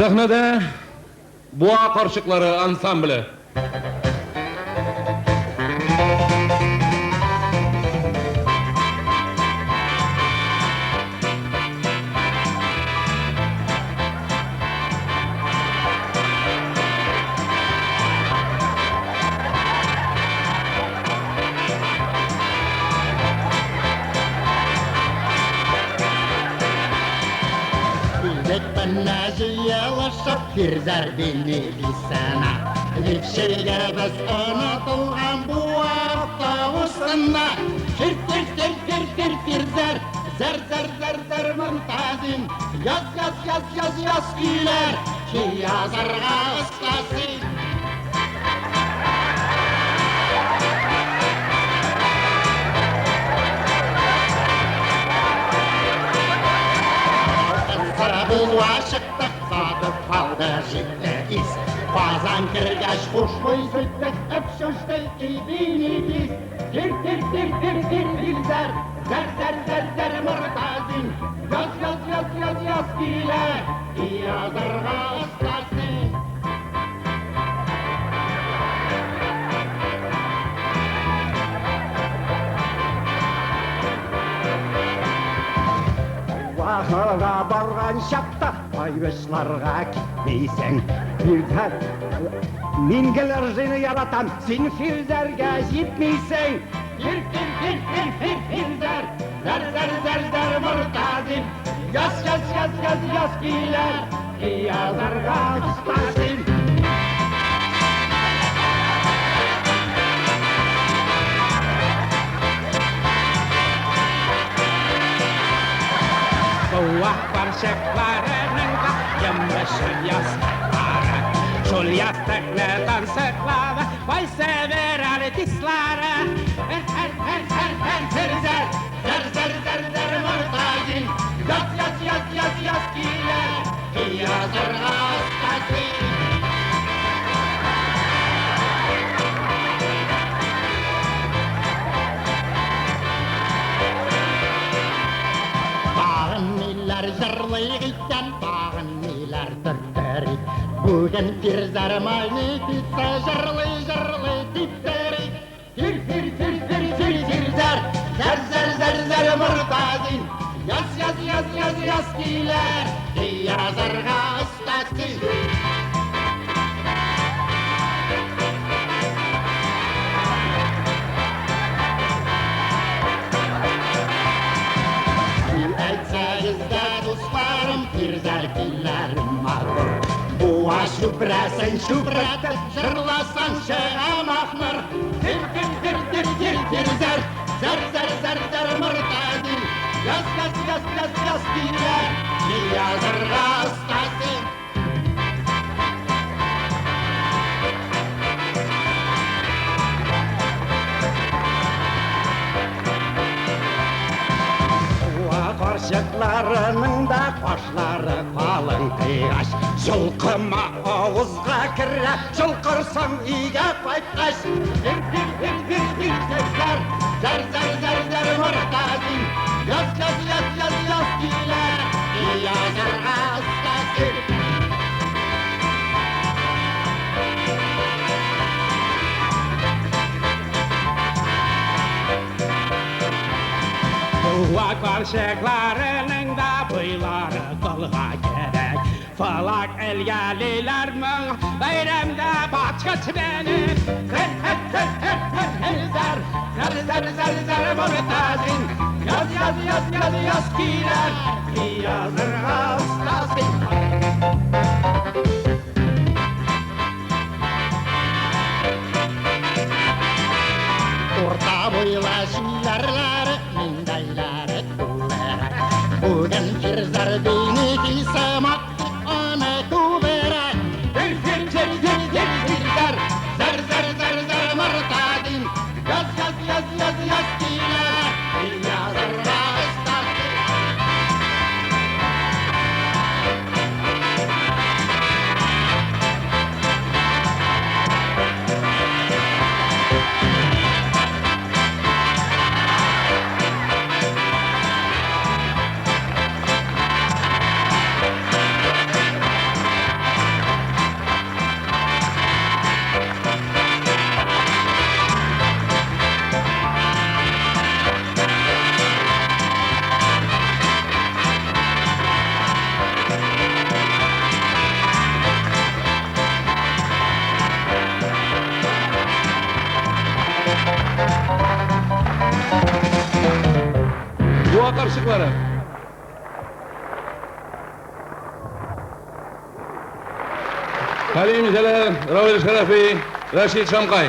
Sahnede Boğa Karışıkları ansamblı. Firdar beni lisana Yükselge biz unutulgan bu avtobusunda Firdar Zar mümtazim Yaz güler Ki yazarga ıslasın Biz aşıktık sadık kaldı şiddetis Bazan kırgaç kuşmuy süttek öpşüştü ibinitis Firdar Zar mırtazin Yaz güler Yazarga ıslasın Ahıra bargan şapta Ayvışlarga gitmeysen Firdar Mingeler seni yaratan Sen Firdarga gitmeysen Firdar Zar mırtazin Yaz güler Yazarga ıslasın Boğa karışıklarının yemmeşi yastıkları Şol yastıklardan sıkladı Vay sever artistları Zar mırtazin Yaz güler Yazarga ıslasın Zırlıyıktan bağınlılar tütteri Bugün Firdar mayni bitti zırlı tütteri Firdar Zar mırtazin Yaz güler Yazarga ıslasın Firdar dillerim mağdur Boğa şüphresen şüphretip Zırlasan şeğamahmır Firdar Zar mırtazin Yaz güler Yazarga ıslasın Karşıklarının da başları kalın kıyaş Şılkıma ağızga kire Şılkırsam iyice paytaş Zar mırtazin Yaz güler Yazarga ıslasın Boğa karışıklarının da boyları kılga gerek Falak elgalilermin bayramda başkıç benim Zar mırtazin Yaz güler Yazarga ıslasın Orta boyla şillerleri Mindayları kuverak Bugün Firdar beni kisema Ana kuverak Firdar Zar mırtazin Yaz güler Yazarga ıslasın boğa karışıkları. Halim Celal, Ravel Şerefi, Reşit Şamkay.